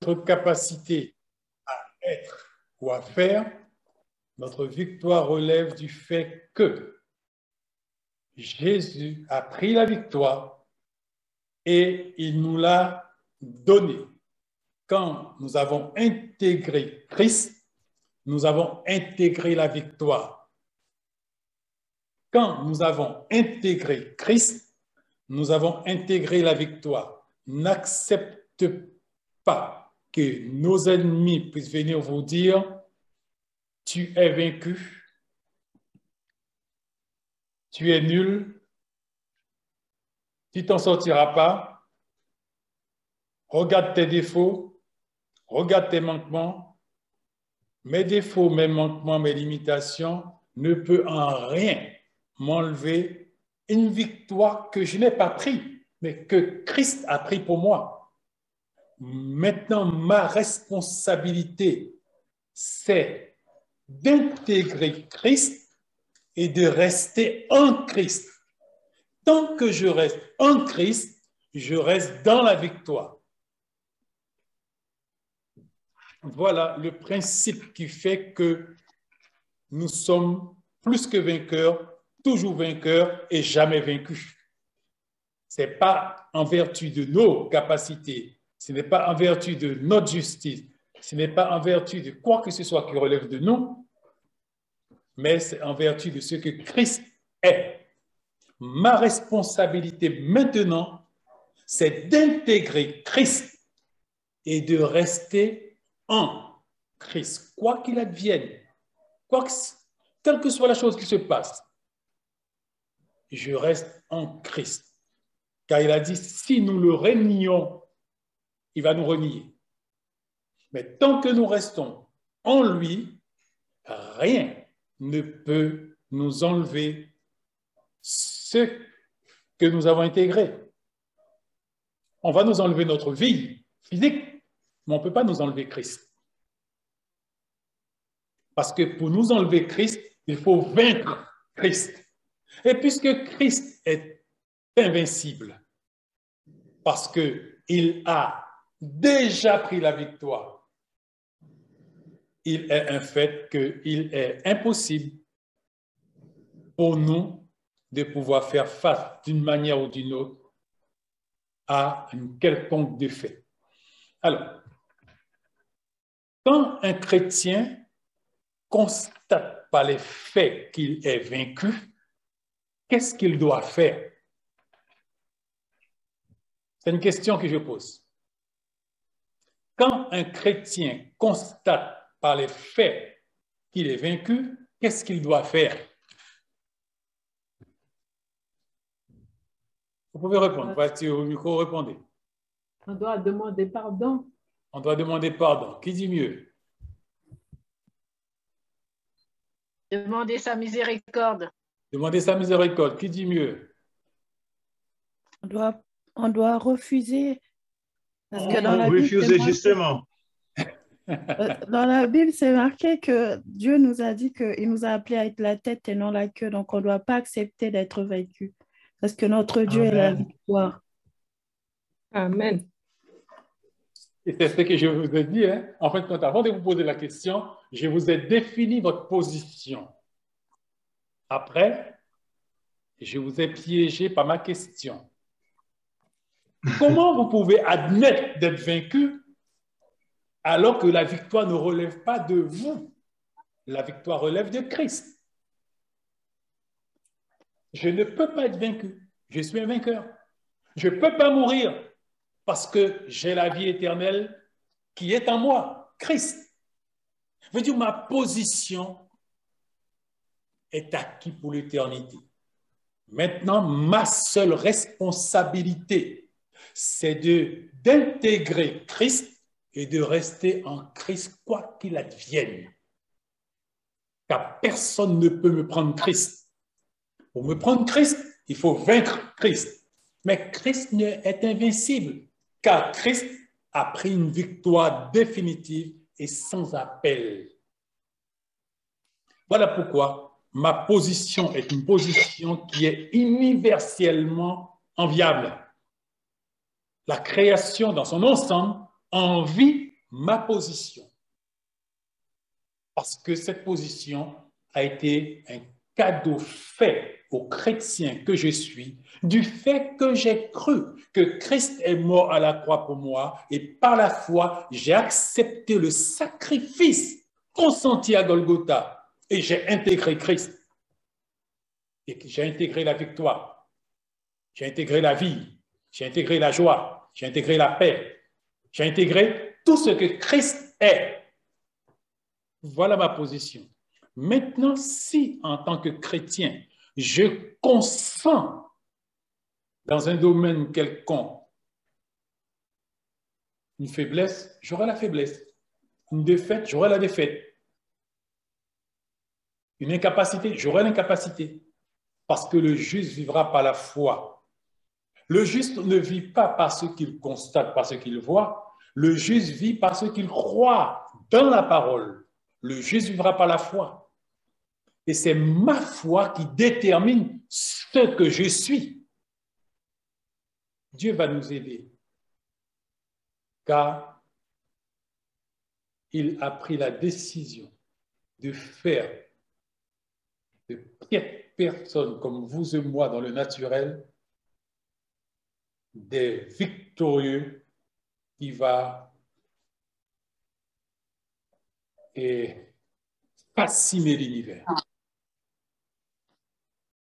notre capacité à être ou à faire, notre victoire relève du fait que Jésus a pris la victoire et il nous l'a donnée. Quand nous avons intégré Christ, nous avons intégré la victoire. Quand nous avons intégré Christ, nous avons intégré la victoire. N'accepte pas que nos ennemis puissent venir vous dire « Tu es vaincu, tu es nul, tu t'en sortiras pas, regarde tes défauts, regarde tes manquements. Mes défauts, mes manquements, mes limitations ne peuvent en rien m'enlever une victoire que je n'ai pas prise, mais que Christ a pris pour moi. Maintenant, ma responsabilité, c'est d'intégrer Christ et de rester en Christ. Tant que je reste en Christ, je reste dans la victoire. Voilà le principe qui fait que nous sommes plus que vainqueurs, toujours vainqueurs et jamais vaincus. Ce n'est pas en vertu de nos capacités, ce n'est pas en vertu de notre justice, ce n'est pas en vertu de quoi que ce soit qui relève de nous, mais c'est en vertu de ce que Christ est. Ma responsabilité maintenant, c'est d'intégrer Christ et de rester en Christ, quoi qu'il advienne, quelle que soit la chose qui se passe, je reste en Christ. Car il a dit, si nous le renions, il va nous renier. Mais tant que nous restons en lui, rien ne peut nous enlever ce que nous avons intégré. On va nous enlever notre vie physique, mais on ne peut pas nous enlever Christ. Parce que pour nous enlever Christ, il faut vaincre Christ. Et puisque Christ est invincible, parce qu'il a déjà pris la victoire, il est un fait qu'il est impossible pour nous de pouvoir faire face d'une manière ou d'une autre à un quelconque défait. Alors, quand un chrétien constate par les faits qu'il est vaincu, qu'est-ce qu'il doit faire? C'est une question que je pose. Quand un chrétien constate par les faits qu'il est vaincu, qu'est-ce qu'il doit faire? Vous pouvez répondre. Voici au micro, répondez. On doit demander pardon. On doit demander pardon. Qui dit mieux? Demander sa miséricorde. Demander sa miséricorde. Qui dit mieux? On doit refuser. Parce que dans la refuser, Bible, justement. Dans la Bible, c'est marqué que Dieu nous a dit qu'il nous a appelés à être la tête et non la queue. Donc, on ne doit pas accepter d'être vaincu. Parce que notre Dieu est la victoire. Amen. Et c'est ce que je vous ai dit. Hein? En fait, avant de vous poser la question, je vous ai défini votre position. Après, je vous ai piégé par ma question. Comment vous pouvez admettre d'être vaincu alors que la victoire ne relève pas de vous? La victoire relève de Christ. Je ne peux pas être vaincu. Je suis un vainqueur. Je ne peux pas mourir parce que j'ai la vie éternelle qui est en moi, Christ. Je veux dire, ma position est acquise pour l'éternité. Maintenant, ma seule responsabilité, c'est d'intégrer Christ et de rester en Christ, quoi qu'il advienne. Car personne ne peut me prendre Christ. Pour me prendre Christ, il faut vaincre Christ. Mais Christ est invincible, car Christ a pris une victoire définitive et sans appel. Voilà pourquoi ma position est une position qui est universellement enviable. La création dans son ensemble envie ma position, parce que cette position a été un cadeau fait aux chrétiens que je suis, du fait que j'ai cru que Christ est mort à la croix pour moi et par la foi, j'ai accepté le sacrifice consenti à Golgotha et j'ai intégré Christ. Et j'ai intégré la victoire, j'ai intégré la vie, j'ai intégré la joie, j'ai intégré la paix, j'ai intégré tout ce que Christ est. Voilà ma position. Maintenant, si en tant que chrétien, je consens dans un domaine quelconque une faiblesse, j'aurai la faiblesse. Une défaite, j'aurai la défaite. Une incapacité, j'aurai l'incapacité. Parce que le juste vivra par la foi. Le juste ne vit pas par ce qu'il constate, par ce qu'il voit. Le juste vit par ce qu'il croit dans la parole. Le juste vivra par la foi. Et c'est ma foi qui détermine ce que je suis. Dieu va nous aider. Car il a pris la décision de faire de personnes comme vous et moi dans le naturel des victorieux qui va fasciner l'univers.